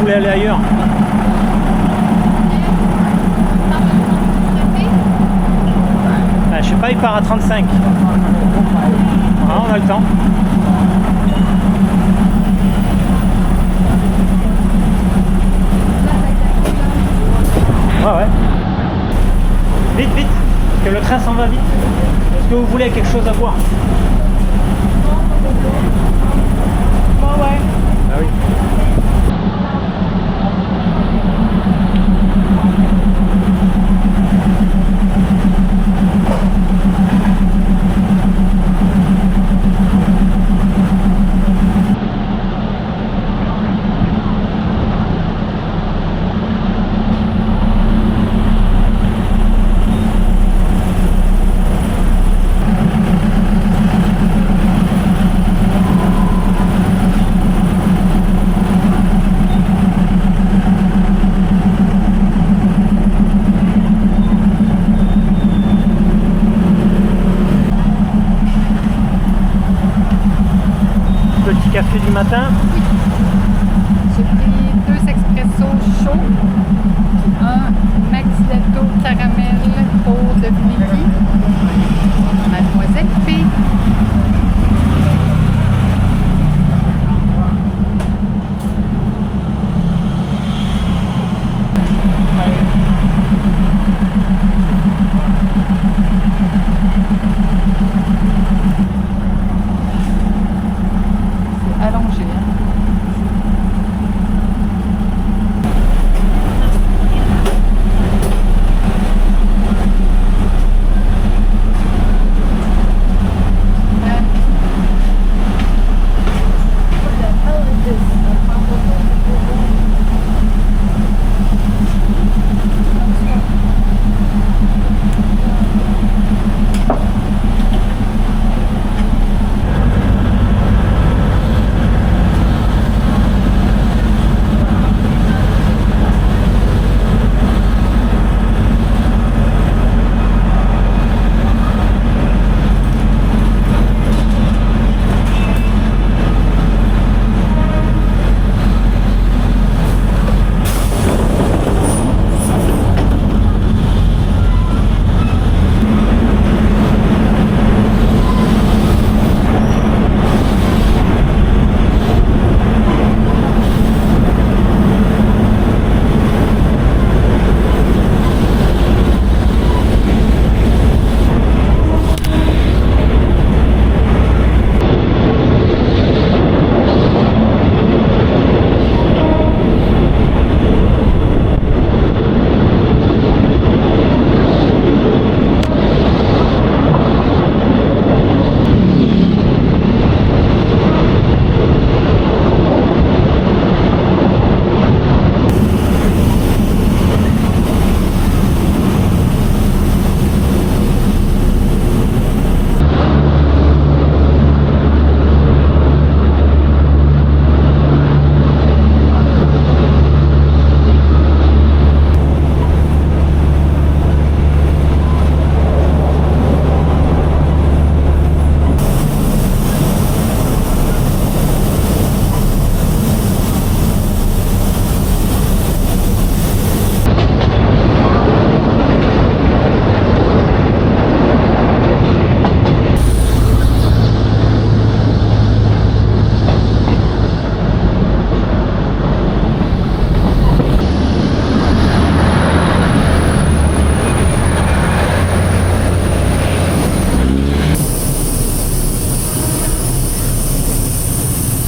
voulez aller ailleurs. Je sais pas, il part à 35. Ah, on a le temps. Ouais. Vite, vite, parce que le train s'en va vite. Est-ce que vous voulez quelque chose à boire? Ouais. Ah oui. Petit café du matin. J'ai pris 2 expressos chauds, un macchiato caramel pour Dominique, Mademoiselle P. Allongé.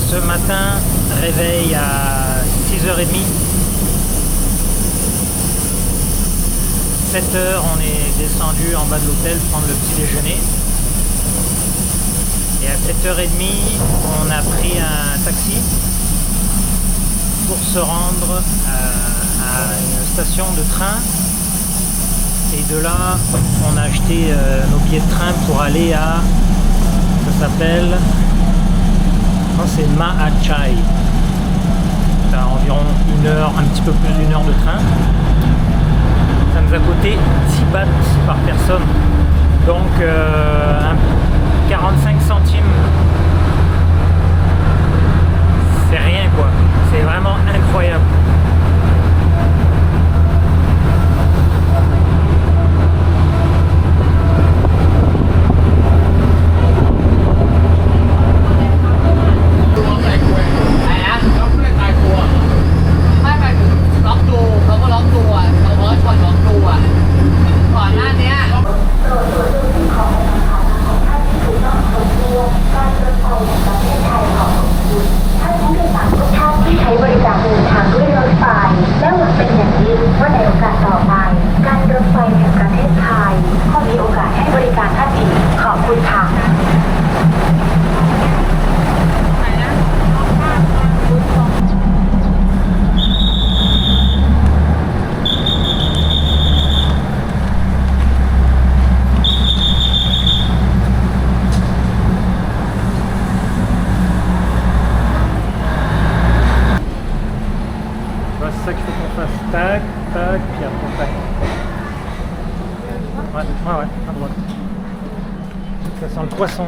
Ce matin, réveil à 6h30. 7h, on est descendu en bas de l'hôtel prendre le petit déjeuner. Et à 7h30, on a pris un taxi pour se rendre à une station de train. Et de là, on a acheté nos billets de train pour aller à, ça s'appelle, c'est Mahachai. C'est à environ 1 heure, un petit peu plus d'1 heure de train. Ça nous a coûté 10 bahts par personne. Donc 45 centimes. C'est rien quoi. C'est vraiment incroyable. ouais, à droite. Ça sent le poisson.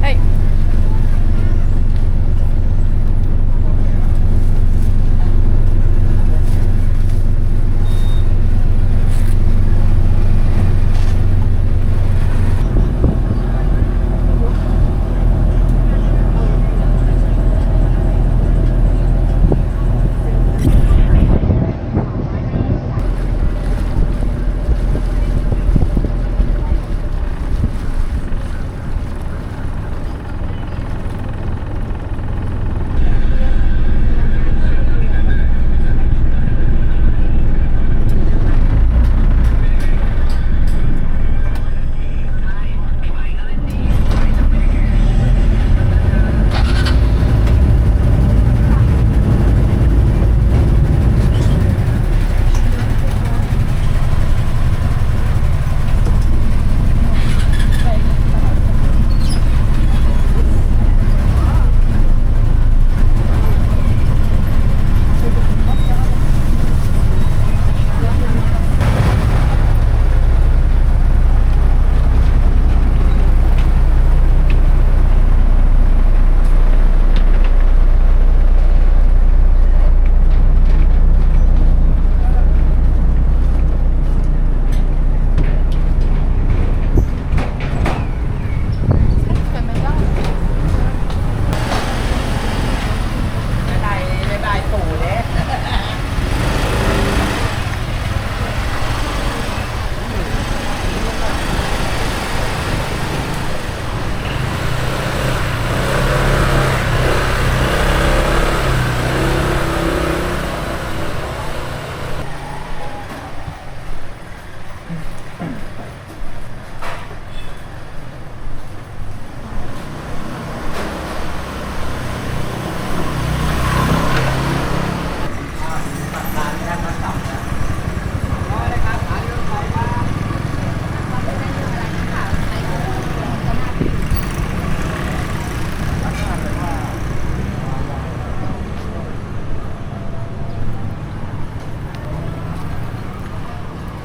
Hey!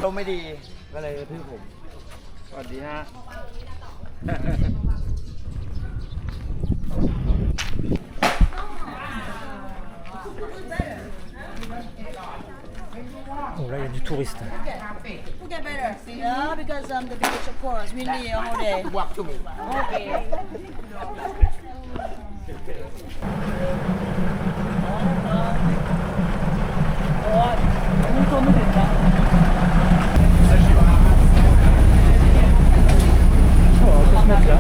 ลมไม่ดีก็เลยกระทืบผม สวัสดีฮะ Oh là il y a du touriste. We'll get better, yeah, because the beach, of course, we need a whole day. Walk to me. Okay. Oh, on peut se mettre là.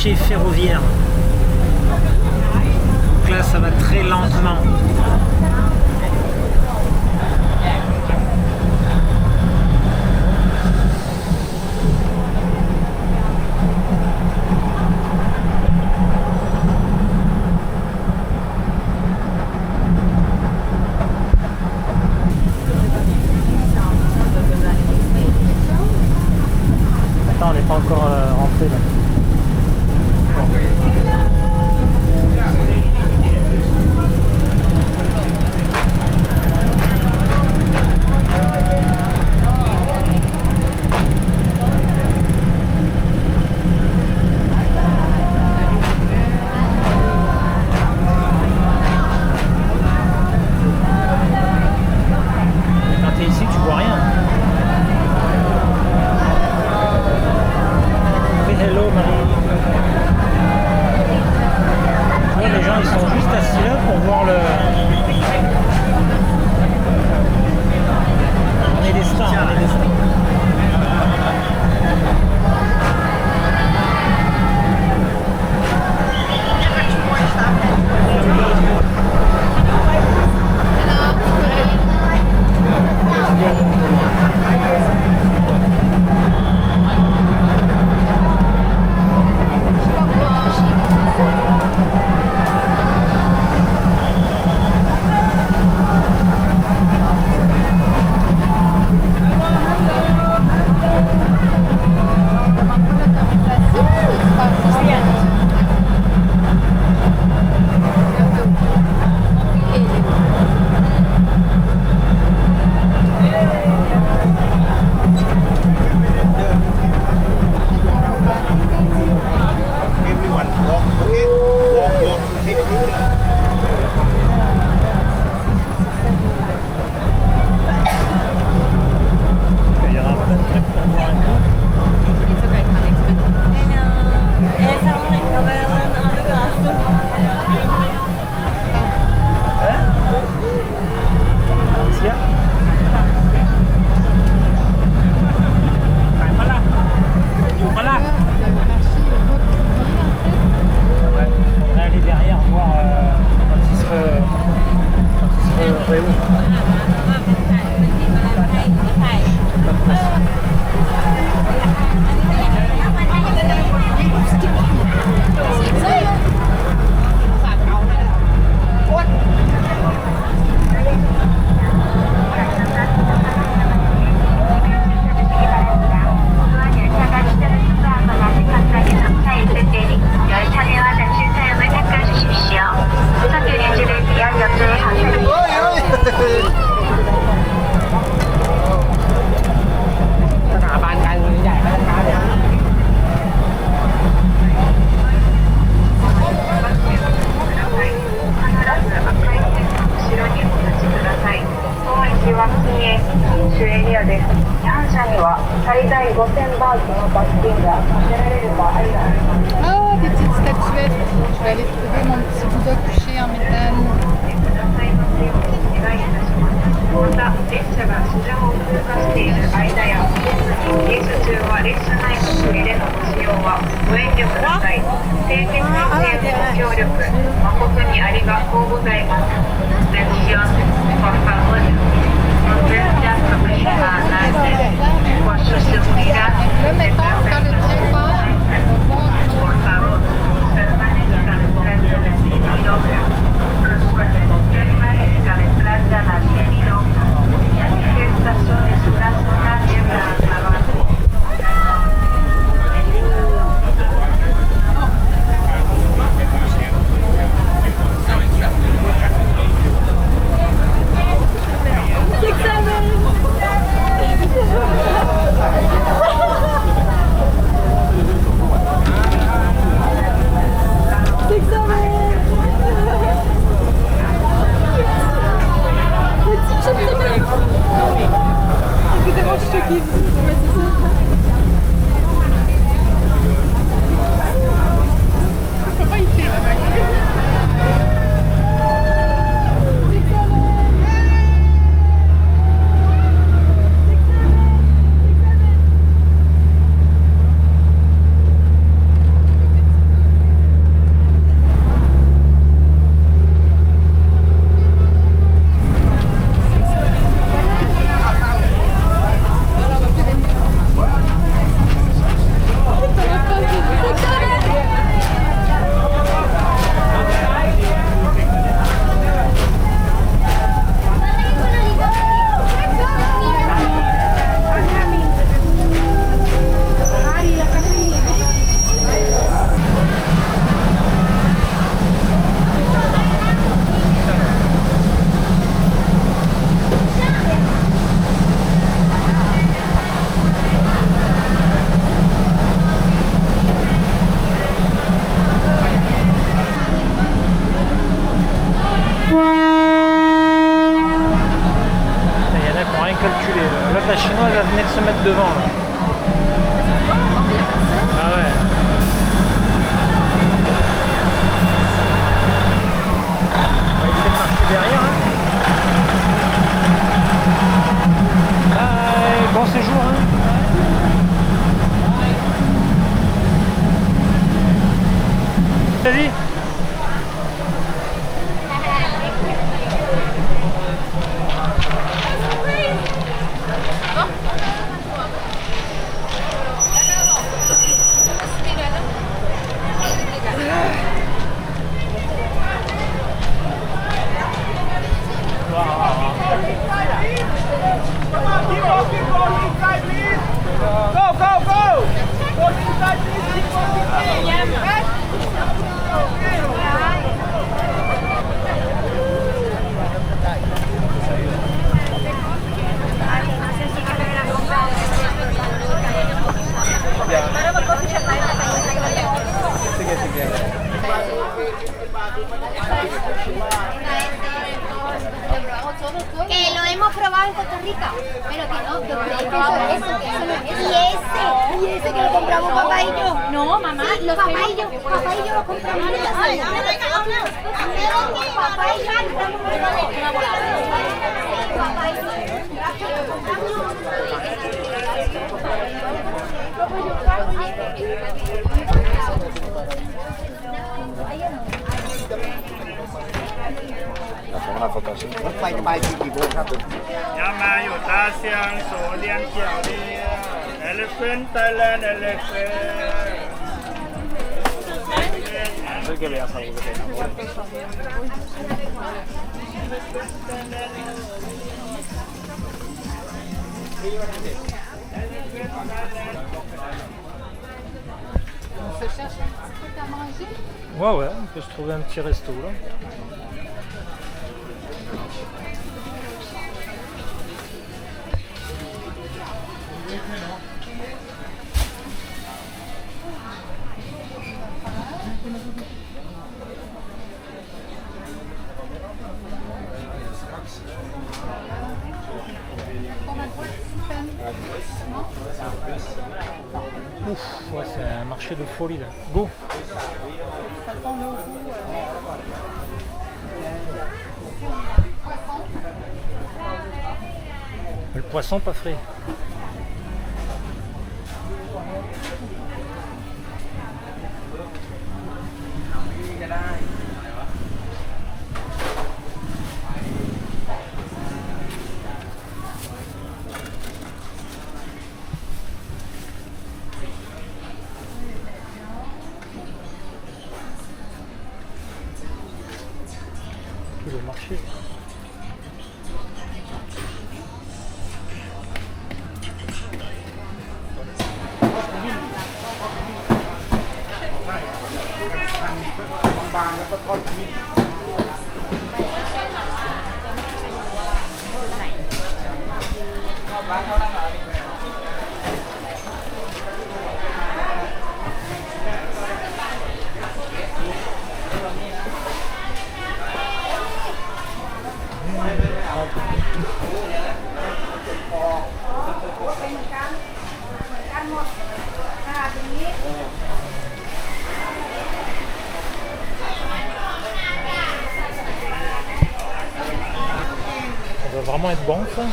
marché ferroviaire. Donc là, ça va très lentement. Attends, on n'est pas encore rentré là. Quand t'es ici, tu vois rien. Hello Marie. Tu vois, les gens ils sont juste assis là pour voir le. On est des stars, on est des stars. Ah, des petites statuettes. Je vais aller trouver mon petit Bouddha couché en métal. また列車が市場を通過している間やレース中は列車内のトイレのご使用はご遠慮ください。清潔にご協力誠にありがとうございます。Atención, por favor, protejan su privada por su seguridad. Por favor, permanezcan frente del vestidor. Recuerden, permanezcan detrás de la vestidor. Esta zona es una zona libre al trabajo. la chinoise elle venait de se mettre devant là. Ah ouais. On va essayer de marcher derrière. Hein. Ah, bon séjour. Hein. Vas-y. Que lo hemos probado en Costa Rica, pero que no, que y ese que lo compramos papá y yo. No, mamá, los papá y yo lo compramos en la sala. Papá y yo una foto así. รถไฟจะไปกี่โมงครับ ยามาอยู่ตาเซียงโซเลียงเกี่ยวเรีย Elephant Thailand Elephant Soy que veas algo que te enamore. On se cherche un petit truc à manger. Ouais, ouais, on peut se trouver un petit resto là. Ouf, ouais, c'est un marché de folie là. Go! Le poisson pas frais. Le marché. Ça doit vraiment être bon ça.20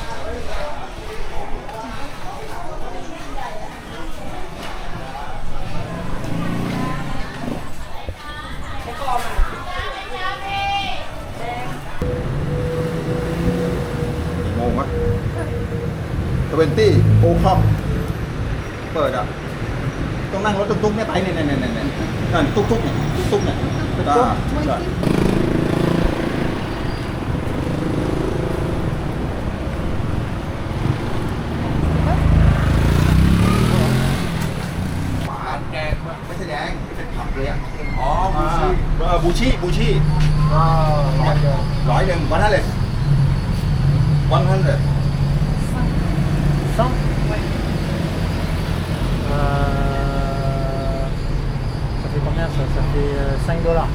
โอคอมเปิดอ่ะต้องนั่งรถตุ๊กๆเนี่ยไปเนี่ยนั่นตุ๊กๆเนี่ยตุ๊กๆเนี่ยใช่ ไม่ใช่แดงเป็นผับเลยอ่ะอ๋อบูชี่100 100 100 100 Ça fait combien ça? Ça fait $5.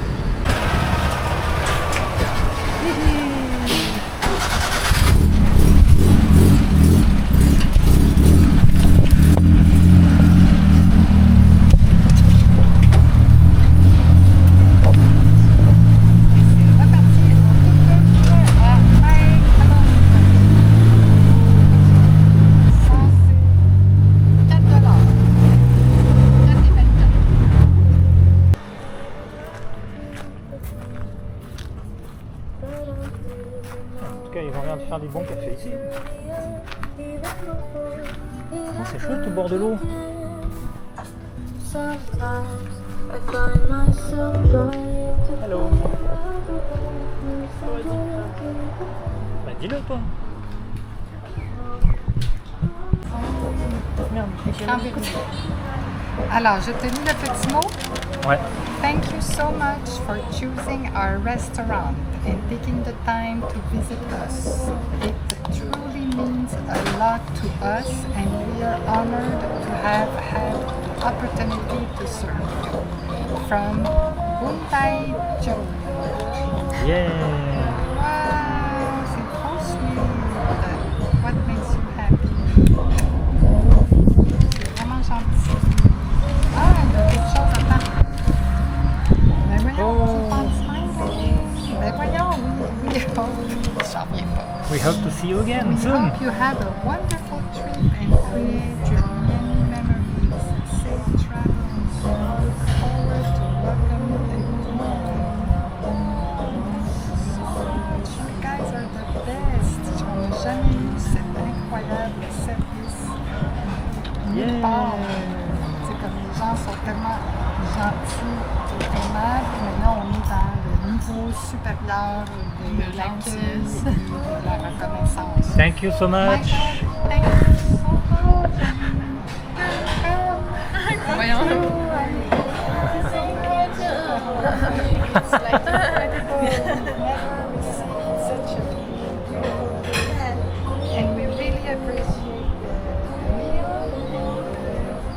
En tout cas, ils ont l'air de faire des bons cafés ici. Oh, c'est chouette au bord de l'eau. Hello. Bah dis-le toi. Merde. Alors, je te lis le petit mot. Ouais. Thank you so much for choosing our restaurant and taking the time to visit us. It truly means a lot to us and we are honored to have had the opportunity to serve you. From Buntai Joe. Yeah. Wow, c'est trop sweet. What makes you happy? C'est vraiment gentil. Ah, il y a quelque chose à temps. Ben voyons, on parle smile. Ben voyons, oui. Oh, j'en reviens pas. We hope to see you again We soon. hope you have a wonderful trip and create many memories. Safe travels. We look forward to welcoming you. You guys are the best. On n'a jamais eu cet incroyable service. Nulle part. C'est comme les gens sont tellement gentils et aimables, mais là on est dans le niveau supérieur de l'accueil et de la reconnaissance. Thank you so much. Thank you so much. Voyons. And we really appreciate the meal.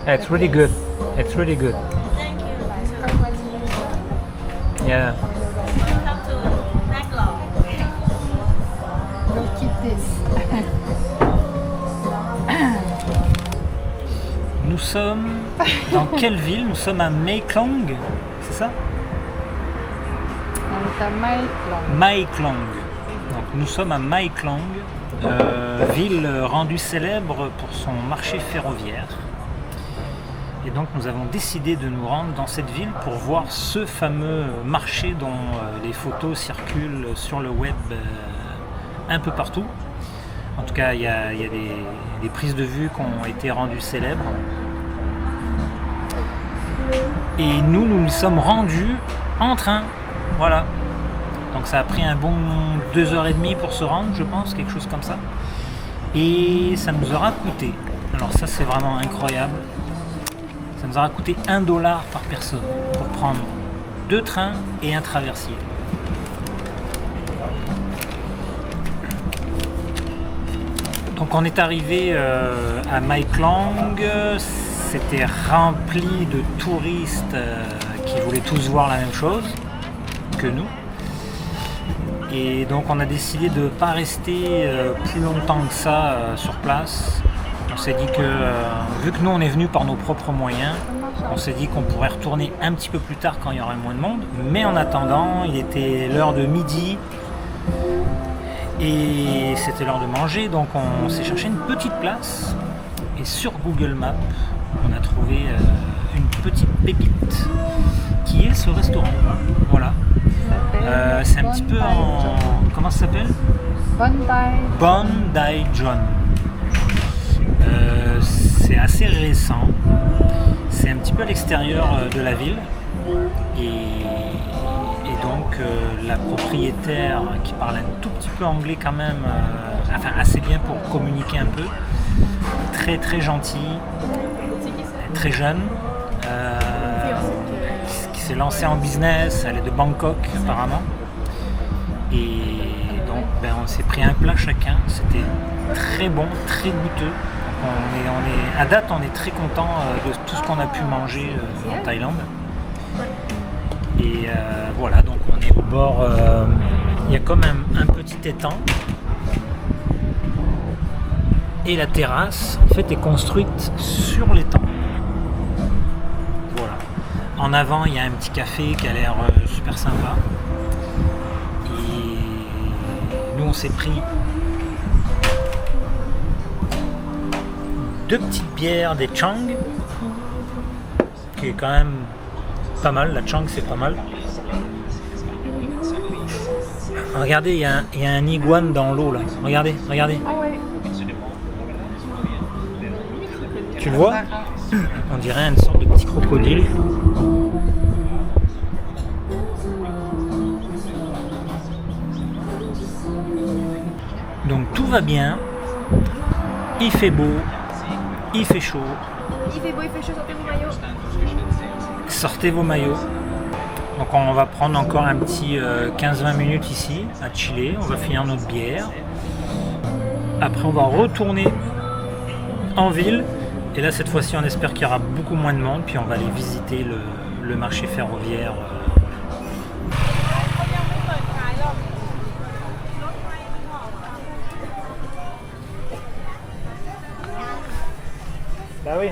It's really good. It's really good. Thank you. Yeah. Welcome to Backlog. We'll keep this. Nous sommes dans quelle ville? Nous sommes à Mae Klong, c'est ça? On est à Maïklong. Mae Klong. Donc nous sommes à Mae Klong, ville rendue célèbre pour son marché ferroviaire. Et donc nous avons décidé de nous rendre dans cette ville pour voir ce fameux marché dont les photos circulent sur le web un peu partout. En tout cas, il y a des prises de vue qui ont été rendues célèbres. Et nous nous sommes rendus en train. Voilà. Donc ça a pris un bon 2h30 pour se rendre, je pense, quelque chose comme ça. Et ça nous aura coûté, alors ça c'est vraiment incroyable, ça nous aura coûté $1 par personne pour prendre 2 trains et un traversier. Donc on est arrivé à Mae Klong, c'était rempli de touristes qui voulaient tous voir la même chose que nous. Et donc on a décidé de ne pas rester plus longtemps que ça sur place. On s'est dit que, vu que nous on est venus par nos propres moyens, on s'est dit qu'on pourrait retourner un petit peu plus tard quand il y aurait moins de monde. Mais en attendant, il était l'heure de midi et c'était l'heure de manger. Donc on s'est cherché une petite place et sur Google Maps, on a trouvé une petite pépite qui est ce restaurant. Voilà. C'est un petit peu en... Comment ça s'appelle? Bondi John. C'est assez récent. C'est un petit peu à l'extérieur de la ville. Et donc la propriétaire qui parle un tout petit peu anglais quand même, enfin assez bien pour communiquer un peu. Très très gentille, très jeune. Qui s'est lancée en business, elle est de Bangkok apparemment. Et donc on s'est pris un plat chacun, c'était très bon, très goûteux. À date on est très content de tout ce qu'on a pu manger en Thaïlande. Et voilà, donc on est au bord, il y a quand même un petit étang. Et la terrasse en fait est construite sur l'étang. Voilà. En avant il y a un petit café qui a l'air super sympa. Et nous on s'est pris 2 petites bières des Chang, qui est quand même pas mal. La Chang c'est pas mal. Regardez, il y a un iguane dans l'eau là. Regardez, regardez. Ah oui. Tu le vois? On dirait une sorte de petit crocodile. Donc tout va bien. Il fait beau. Il fait chaud. Il fait beau, il fait chaud, sortez vos maillots. Sortez vos maillots. Donc on va prendre encore un petit 15-20 minutes ici à chiller. On va finir notre bière. Après on va retourner en ville. Et là cette fois-ci on espère qu'il y aura beaucoup moins de monde. Puis on va aller visiter le marché ferroviaire. Bah oui.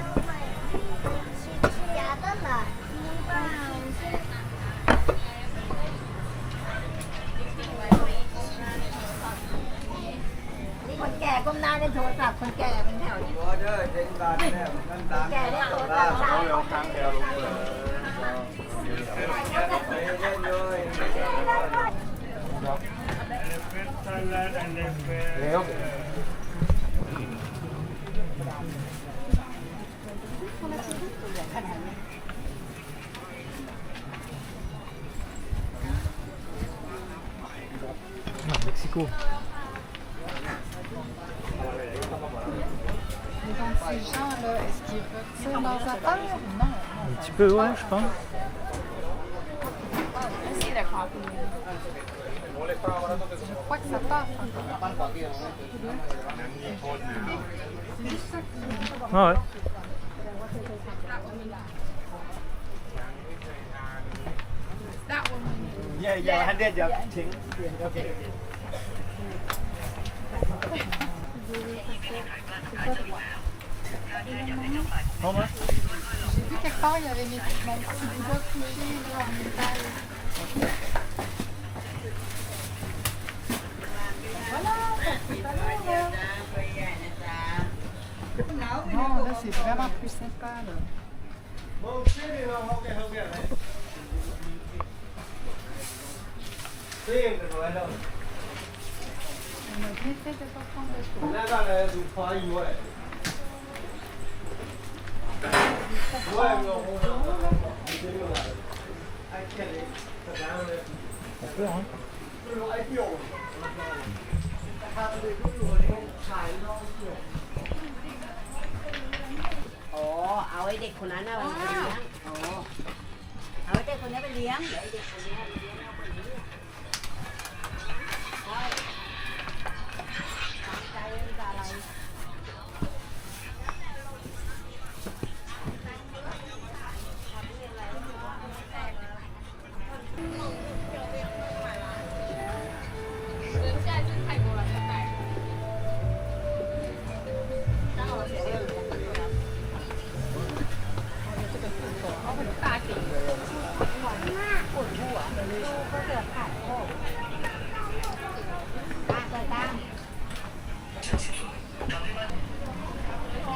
Mexico. Mais donc ces gens-là, est-ce qu'ils retirent leurs affaires? Non. Un petit peu, ouais, je pense. Je crois que ça passe encore. Ah ouais. J'ai vu quelque part, il y avait mon petit Bouddha couché là, en métal. Voilà, ça fait pas mal, là. Non, là, c'est vraiment plus sympa, là. On a bien fait de ne pas prendre le tour. Ça peur, hein. อ๋อ เอาไอ้เด็กคนนั้นน่ะไปเลี้ยงอ๋อ เอาไอ้เด็กคนนี้ไปเลี้ยงเดี๋ยวไอ้เด็กคนนี้ไปเลี้ยงเอาไปเลี้ยงตามใจมันจะอะไร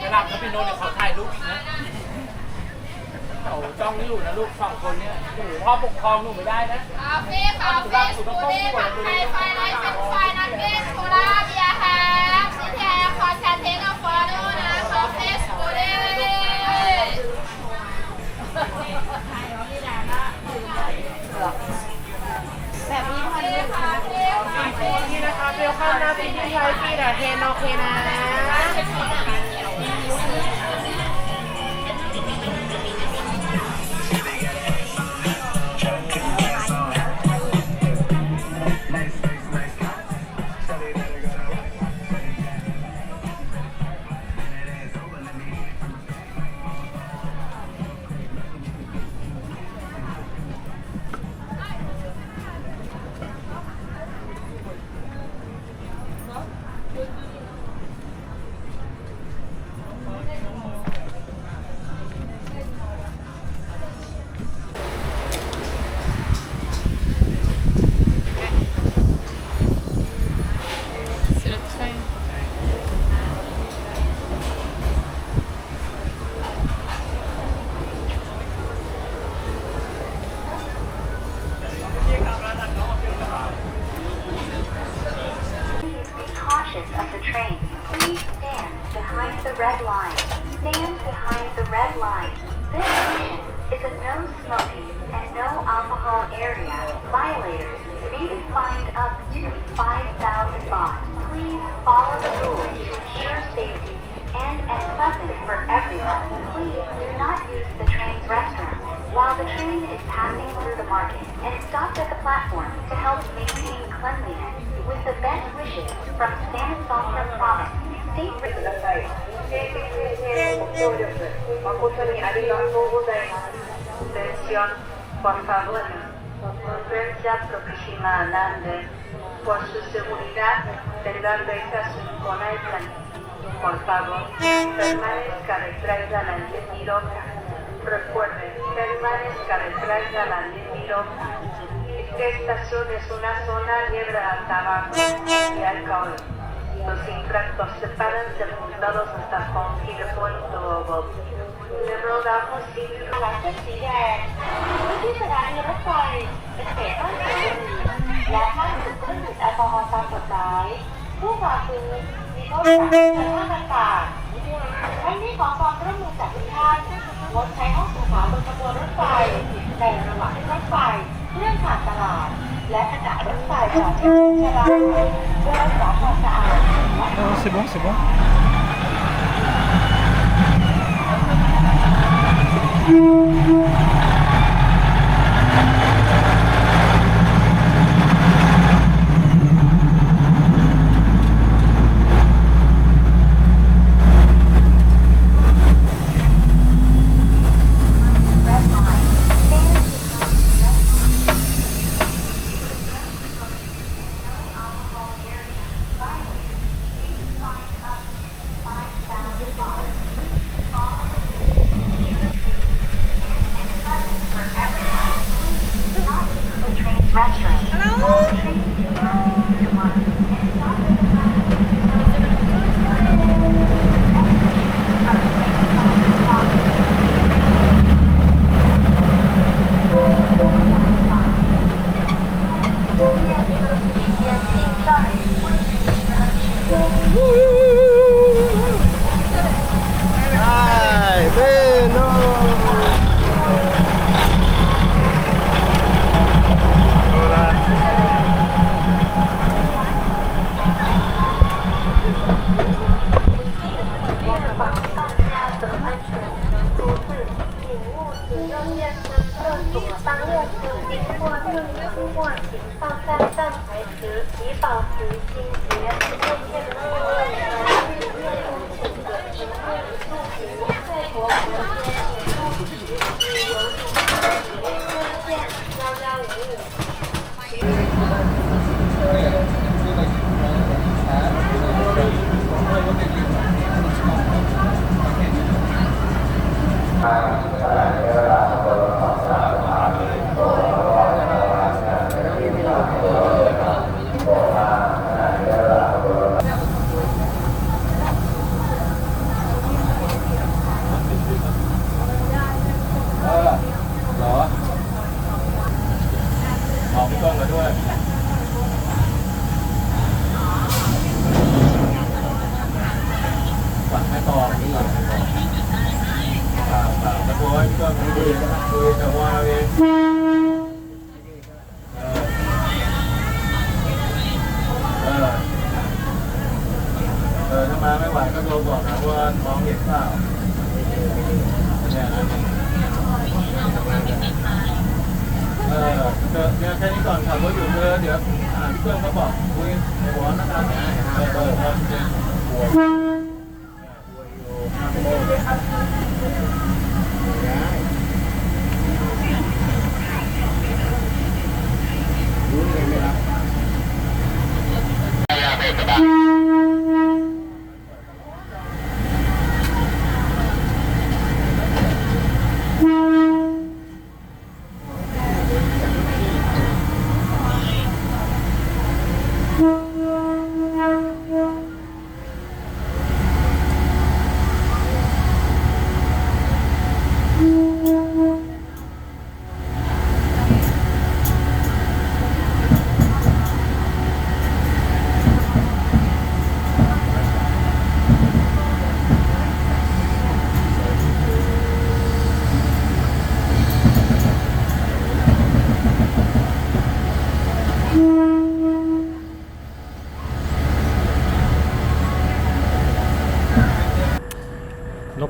จะหลับแล้วพี่โน้ตเดี๋ยวขอถ่ายรูปอีกนะเขาจ้องอยู่นะลูกสองคนเนี่ยหนูพ่อปกครองหนูไม่ได้นะคาเฟ่สตูดิโอผัดไทยไฟไลท์เป็นไฟนักเก็ตโคราเบียร์แฮมซิแทคอร์แคนเทนอฟอร์โดนะคาเฟ่สตูดิโอแบบนี้พอดีค่ะนี่นะคะเบลข้าวหน้าปีที่ไทยปีดาเทนโอเคนะ train, please stand behind the red line. Stand behind the red line. This station is a no smoking and no alcohol area. Violators may be fined up to 5,000 baht. Please follow the rules to ensure safety and as pleasant for everyone. Please do not use the train's restroom while the train is passing through the market and stop at the platform to help maintain cleanliness. With the best wishes from Samsongra Province, State Atención, por favor, vuelve aproximadamente. Por su seguridad, permanezca con el plan. Por favor, permanezca detrás de la línea roja. Recuerde, permanezca detrás de la línea roja. Esta estación es una zona libre de tabaco y alcohol. Los infractos se paran sepultados hasta con y de punto o le rogamos sin la seguridad. ที่สถานีรถไฟเป็นเขตบ้านเรือนและห้ามดื่มเครื่องดื่มแอลกอฮอล์ตามกฎหมายผู้ฝ่าฝืนมีโทษปรับ15,000 บาททั้งนี้ขอความร่วมมือจากทุกท่านงดใช้ห้องสุขาบนขบวนรถไฟในระหว่างที่รถไฟเคลื่อนผ่านตลาดและขณะรถไฟจอดที่ชลาเพื่อรักษาความสะอาด C'est bon, c'est bon.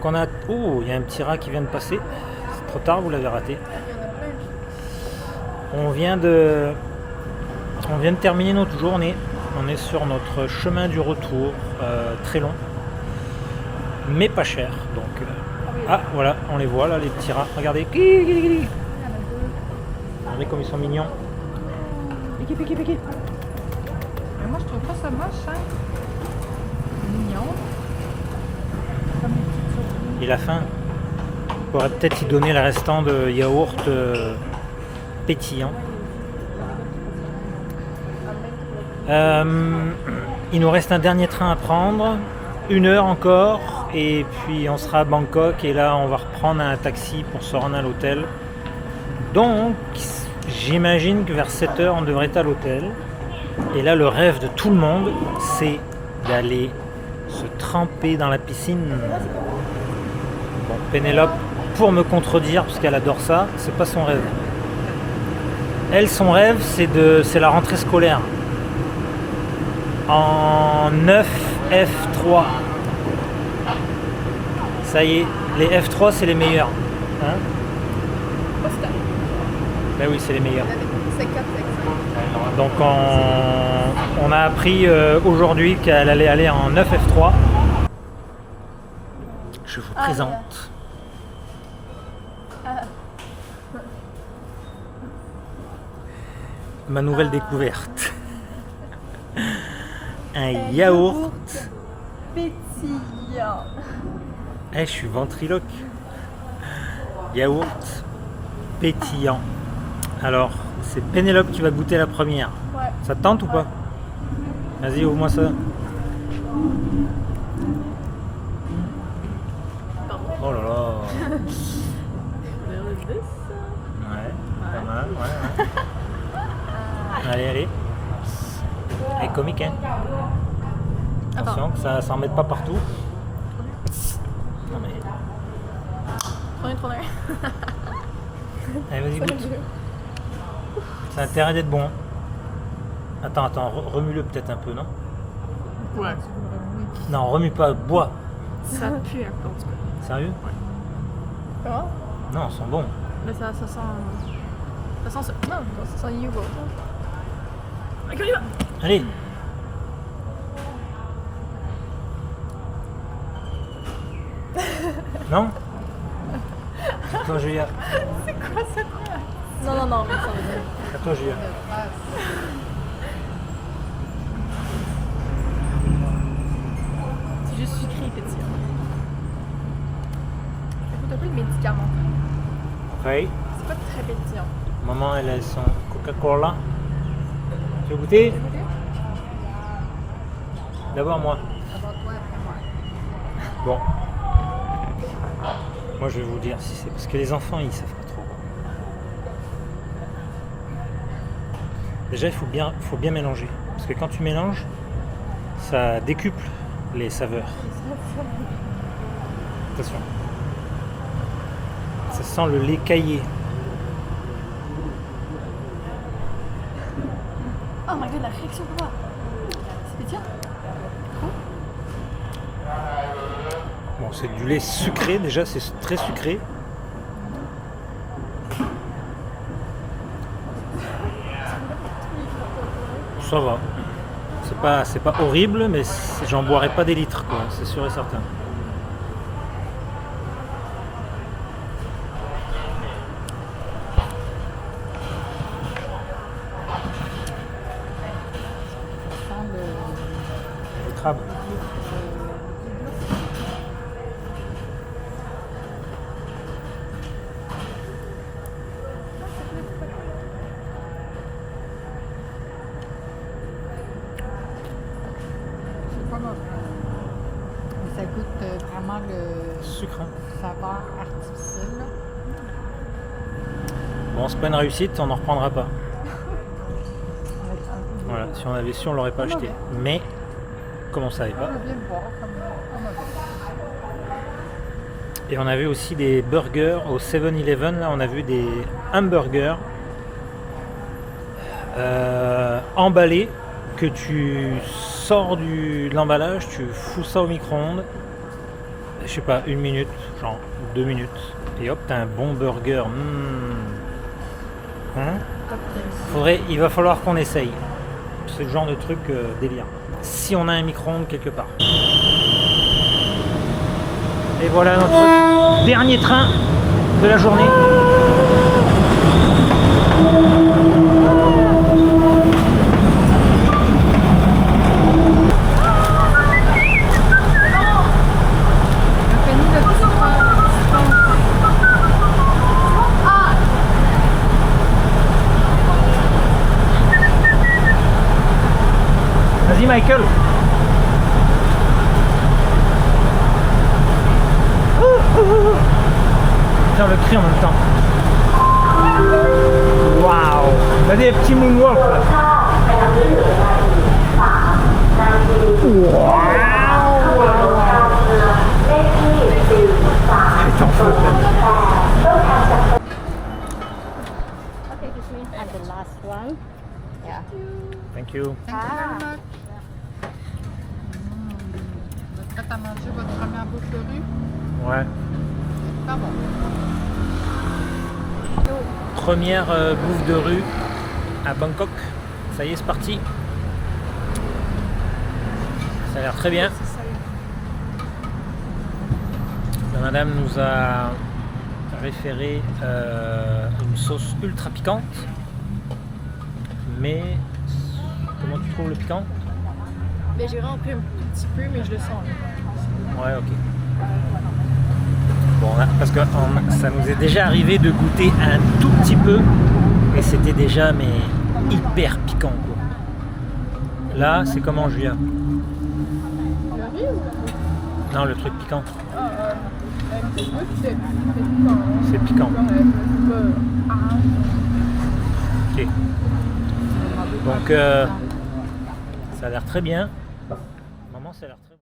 Donc on a... Oh, il y a un petit rat qui vient de passer. C'est trop tard, vous l'avez raté. On vient de terminer notre journée. On est sur notre chemin du retour, très long, mais pas cher. Donc, ah voilà, on les voit là, les petits rats. Regardez, regardez comme ils sont mignons. Piqué, piqué, piqué. Mais moi, je trouve pas ça moche, hein. Mignon. Comme les petites souris. Il a faim. On pourrait peut-être y donner le restant de yaourt pétillant. Il nous reste un dernier train à prendre, 1 heure encore, et puis on sera à Bangkok, et là on va reprendre un taxi pour se rendre à l'hôtel. Donc j'imagine que vers 7 heures on devrait être à l'hôtel. Et là le rêve de tout le monde, c'est d'aller se tremper dans la piscine. Bon, Pénélope, pour me contredire, parce qu'elle adore ça, c'est pas son rêve. Elle, son rêve, c'est la rentrée scolaire. En 9 F3. Ça y est, les F3 c'est les meilleurs. Hein? Ben oui, c'est les meilleurs. Donc on a appris aujourd'hui qu'elle allait aller en 9 F3. Je vous présente ma nouvelle découverte. Un yaourt pétillant. Je suis ventriloque. Yaourt pétillant. Alors, c'est Pénélope qui va goûter la première. Ouais. Ça te tente ou pas? Vas-y, ouvre-moi ça. Oh là là. Ouais, pas mal, ouais. Allez, allez. Elle est comique, hein. Attention que ça s'en mette pas partout. Non mais... Trop bien. Allez, vas-y, goûte. Ça a intérêt d'être bon. Attends, remue-le peut-être un peu, non? Ouais. Non, remue pas, bois. Ça pue un peu en tout cas. Sérieux? Comment? Non, ils sont bons. Mais ça sent... Ça sent... Non, ça sent Yugo. Ok, on y va. Allez. Non? À toi, Julia. C'est quoi ça? Non, mais ça va bien. À toi, Julia. C'est juste sucré et pétillant. Ça goûte un peu le médicament. Ok. C'est pas très pétillant. Maman, elle a son Coca-Cola. Tu veux goûter? D'abord moi. Bon. Moi je vais vous dire si c'est parce que les enfants ils savent pas trop. Déjà il faut bien mélanger. Parce que quand tu mélanges, ça décuple les saveurs. Attention. Ça sent le lait caillé. Oh my god, la réaction pour moi. C'est pétillant. Bon, c'est du lait sucré, déjà c'est très sucré. Ça va. C'est pas horrible, mais j'en boirai pas des litres, quoi, c'est sûr et certain. Le crabe. Ça goûte vraiment le Sucre. Hein. saveur artificielle. Là. Bon, c'est pas une réussite, on n'en reprendra pas. Voilà, si on avait su, on l'aurait pas acheté. Mais, comme on savait pas. On vient de voir comme Et on avait aussi des burgers au 7-Eleven. Là, on a vu des hamburgers emballés que tu sors de l'emballage, tu fous ça au micro-ondes. je sais pas, 1 minute, genre 2 minutes. Et hop, t'as un bon burger. Hein? Il va falloir qu'on essaye. C'est le genre de truc délire. Si on a un micro-ondes quelque part. Et voilà notre dernier train de la journée. Vas-y Michael. Tiens, le cri en même temps. Waouh. T'as des petits moonwalks là. And the last one. Yeah. Thank you. Vous êtes prête à manger votre première bouffe de rue? Ouais. Pas bon. Première bouffe de rue à Bangkok. Ça y est, c'est parti. Ça a l'air très bien. La madame nous a référé une sauce ultra piquante. Mais comment tu trouves le piquant? Mais j'ai vraiment pris un petit peu, mais je le sens. Ouais, ok. Bon, parce que ça nous est déjà arrivé de goûter un tout petit peu et c'était déjà mais hyper piquant quoi. Là, c'est comment Julia? Non, le truc piquant. C'est piquant. Ok. Donc, ça a l'air très bien. Maman, ça a l'air très